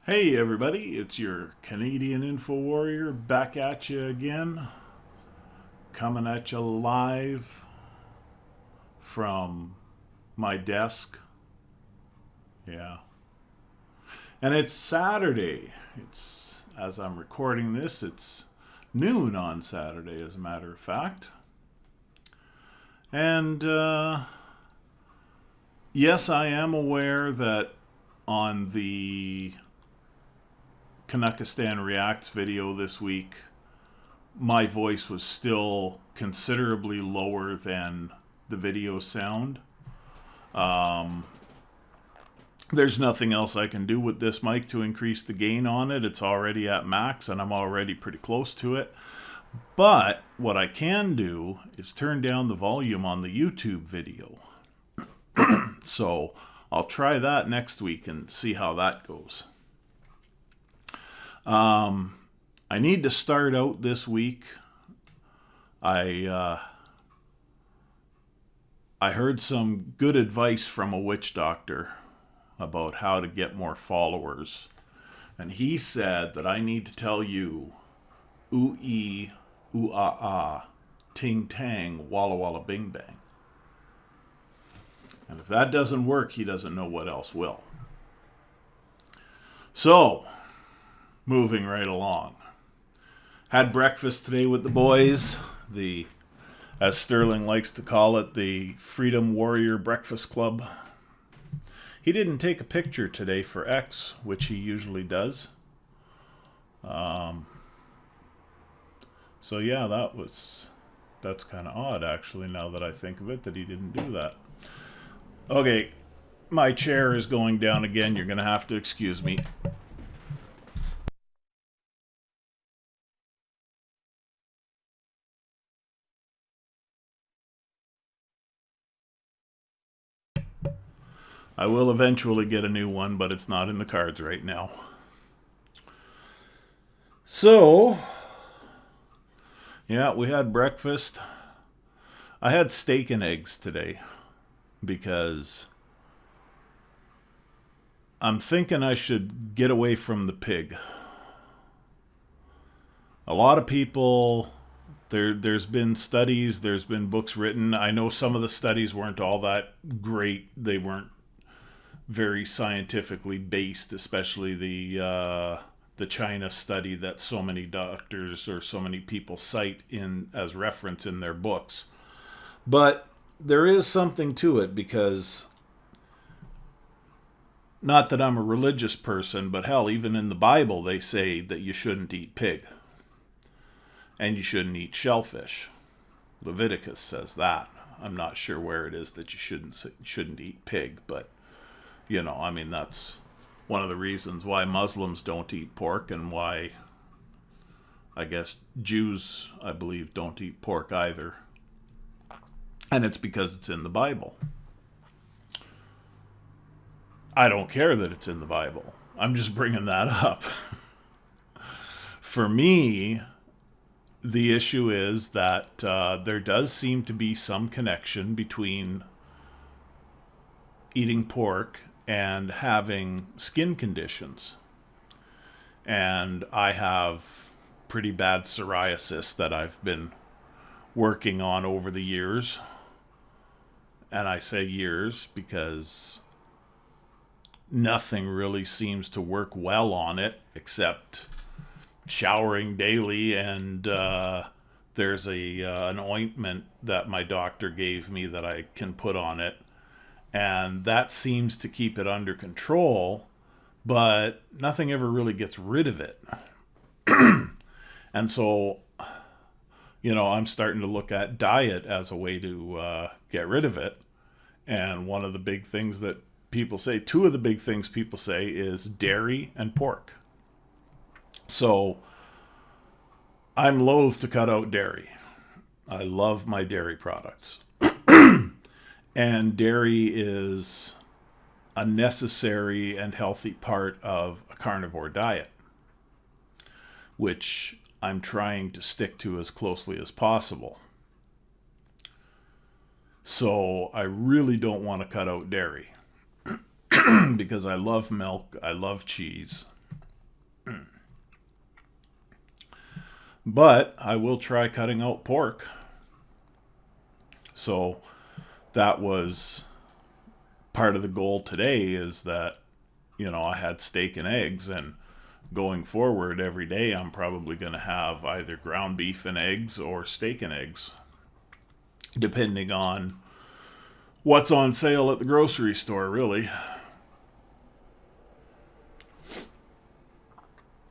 Hey everybody, it's your Canadian Info Warrior back at you again, coming at you live from my desk. Yeah. And it's Saturday. It's as I'm recording this, it's noon on Saturday as a matter of fact. And yes, I am aware that on the Canuckistan Reacts video this week, my voice was still considerably lower than the video sound. There's nothing else I can do with this mic to increase the gain on it. It's already at max and I'm already pretty close to it. But what I can do is turn down the volume on the YouTube video. So I'll try that next week and see how that goes. I need to start out this week. I heard some good advice from a witch doctor about how to get more followers. And he said that I need to tell you ooh-ee, ooh-ah-ah, ting-tang, walla-walla bing-bang. And if that doesn't work, he doesn't know what else will. So, moving right along. Had breakfast today with the boys, as Sterling likes to call it, the Freedom Warrior Breakfast Club. He didn't take a picture today for X, which he usually does. So yeah, that's kind of odd actually, now that I think of it, that he didn't do that. Okay, my chair is going down again. You're going to have to excuse me. I will eventually get a new one, but it's not in the cards right now. So, yeah, we had breakfast. I had steak and eggs today because I'm thinking I should get away from the pig. A lot of people, there's been studies, there's been books written. I know some of the studies weren't all that great. They weren't very scientifically based, especially the China study that so many doctors or so many people cite in as reference in their books. But there is something to it because, not that I'm a religious person, but hell, even in the Bible they say that you shouldn't eat pig and you shouldn't eat shellfish. Leviticus says that. I'm not sure where it is that you shouldn't eat pig, but I mean, that's one of the reasons why Muslims don't eat pork and why I guess Jews, I believe, don't eat pork either. And it's because it's in the Bible. I don't care that it's in the Bible. I'm just bringing that up. For me, the issue is that there does seem to be some connection between eating pork and having skin conditions. And I have pretty bad psoriasis that I've been working on over the years. And I say years because nothing really seems to work well on it except showering daily. And there's an ointment that my doctor gave me that I can put on it, and that seems to keep it under control, but nothing ever really gets rid of it. And so, I'm starting to look at diet as a way to get rid of it. And one of the big things that people say, two of the big things people say, is dairy and pork. So I'm loath to cut out dairy. I love my dairy products. And dairy is a necessary and healthy part of a carnivore diet, which I'm trying to stick to as closely as possible. So I really don't want to cut out dairy because I love milk, I love cheese. But I will try cutting out pork. So that was part of the goal today, is that, I had steak and eggs, and going forward every day I'm probably going to have either ground beef and eggs or steak and eggs, depending on what's on sale at the grocery store, really.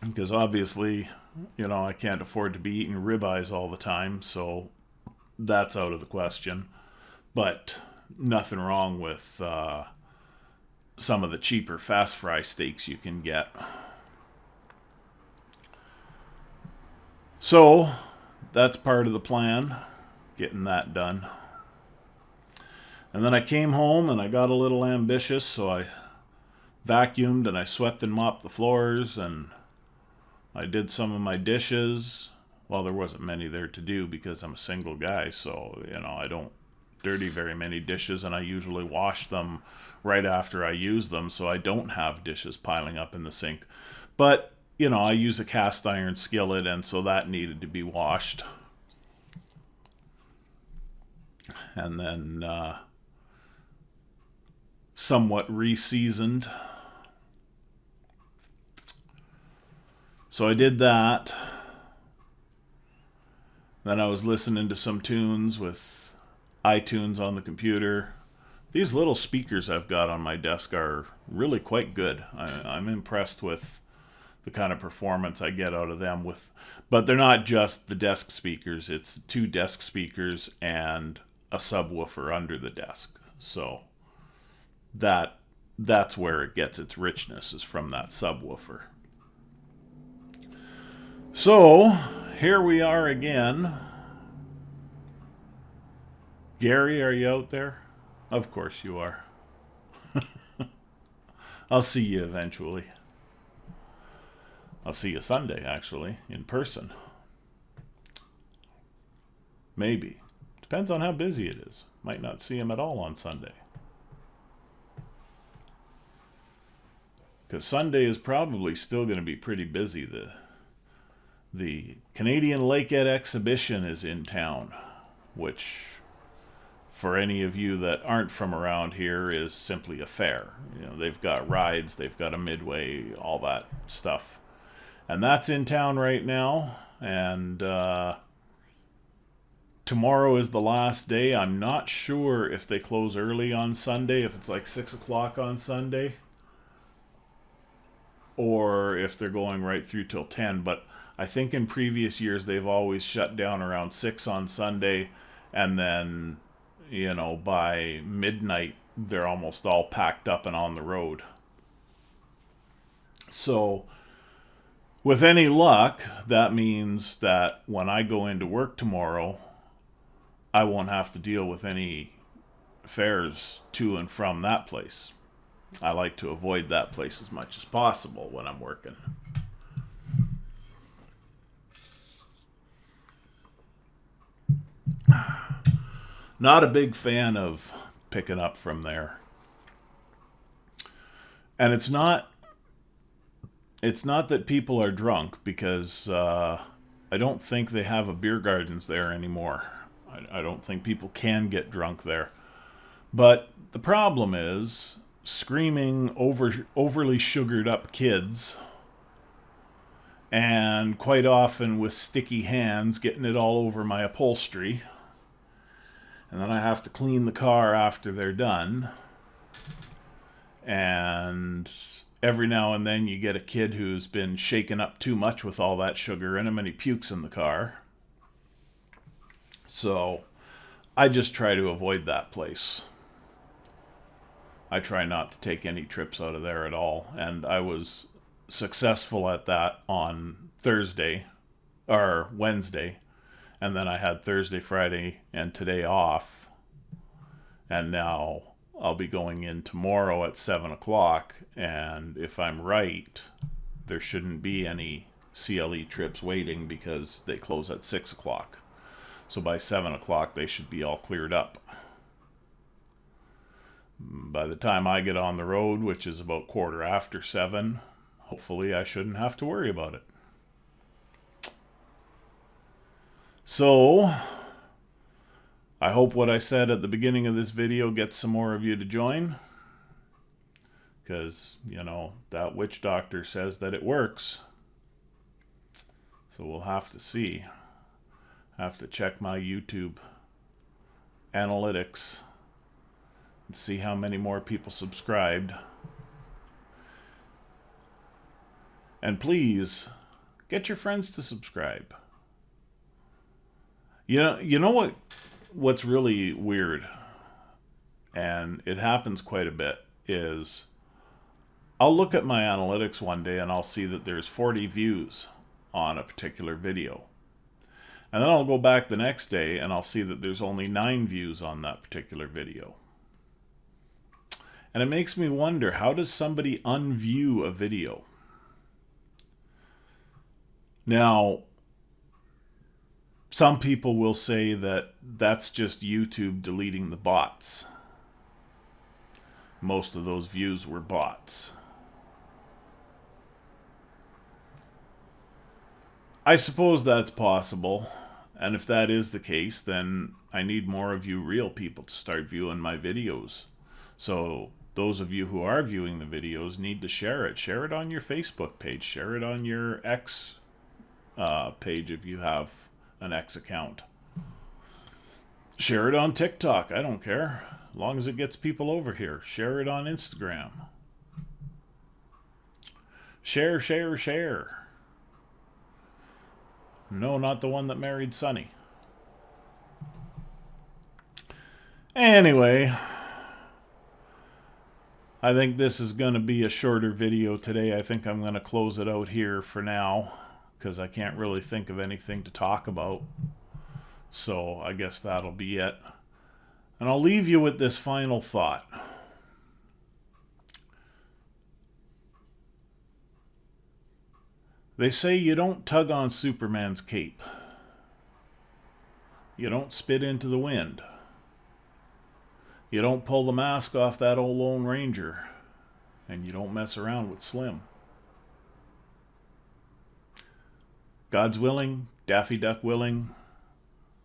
Because obviously, I can't afford to be eating ribeyes all the time, so that's out of the question. But nothing wrong with some of the cheaper fast fry steaks you can get. So that's part of the plan, getting that done. And then I came home and I got a little ambitious, so I vacuumed and I swept and mopped the floors, and I did some of my dishes. Well, there wasn't many there to do because I'm a single guy, so, I don't dirty very many dishes, and I usually wash them right after I use them, so I don't have dishes piling up in the sink. But, I use a cast iron skillet, and so that needed to be washed. And then somewhat re-seasoned. So I did that. Then I was listening to some tunes with iTunes on the computer. These little speakers I've got on my desk are really quite good. I'm impressed with the kind of performance I get out of them. But they're not just the desk speakers. It's 2 desk speakers and a subwoofer under the desk. So that's where it gets its richness, is from that subwoofer. So here we are again. Gary, are you out there? Of course you are. I'll see you eventually. I'll see you Sunday, actually, in person. Maybe. Depends on how busy it is. Might not see him at all on Sunday. Because Sunday is probably still going to be pretty busy. The Canadian Lakehead Exhibition is in town, which, for any of you that aren't from around here, is simply a fair. They've got rides, they've got a midway, all that stuff. And that's in town right now, and tomorrow is the last day. I'm not sure if they close early on Sunday, if it's like 6 o'clock on Sunday, or if they're going right through till 10, but I think in previous years they've always shut down around 6 on Sunday, and then, by midnight they're almost all packed up and on the road. So with any luck, that means that when I go into work tomorrow, I won't have to deal with any fares to and from that place. I like to avoid that place as much as possible when I'm working. Not a big fan of picking up from there. And it's not that people are drunk, because I don't think they have a beer gardens there anymore. I don't think people can get drunk there. But the problem is screaming overly sugared up kids, and quite often with sticky hands getting it all over my upholstery. And then I have to clean the car after they're done. And every now and then you get a kid who's been shaken up too much with all that sugar in him, and he pukes in the car. So I just try to avoid that place. I try not to take any trips out of there at all. And I was successful at that on Thursday or Wednesday. And then I had Thursday, Friday, and today off. And now I'll be going in tomorrow at 7 o'clock. And if I'm right, there shouldn't be any CLE trips waiting, because they close at 6 o'clock. So by 7 o'clock, they should be all cleared up. By the time I get on the road, which is about 7:15, hopefully I shouldn't have to worry about it. So, I hope what I said at the beginning of this video gets some more of you to join. Because, that witch doctor says that it works. So we'll have to see. I have to check my YouTube analytics and see how many more people subscribed. And please, get your friends to subscribe. You know what's really weird, and it happens quite a bit, is I'll look at my analytics one day and I'll see that there's 40 views on a particular video. And then I'll go back the next day and I'll see that there's only 9 views on that particular video. And it makes me wonder, how does somebody unview a video? Now, some people will say that that's just YouTube deleting the bots. Most of those views were bots. I suppose that's possible. And if that is the case, then I need more of you real people to start viewing my videos. So those of you who are viewing the videos need to share it. Share it on your Facebook page. Share it on your X page if you have an X account. Share it on TikTok. I don't care. As long as it gets people over here. Share it on Instagram. Share, share, share. No, not the one that married Sonny. Anyway, I think this is going to be a shorter video today. I think I'm going to close it out here for now, because I can't really think of anything to talk about. So I guess that'll be it. And I'll leave you with this final thought. They say you don't tug on Superman's cape. You don't spit into the wind. You don't pull the mask off that old Lone Ranger. And you don't mess around with Slim. God's willing, Daffy Duck willing.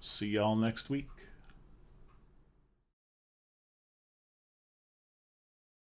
See y'all next week.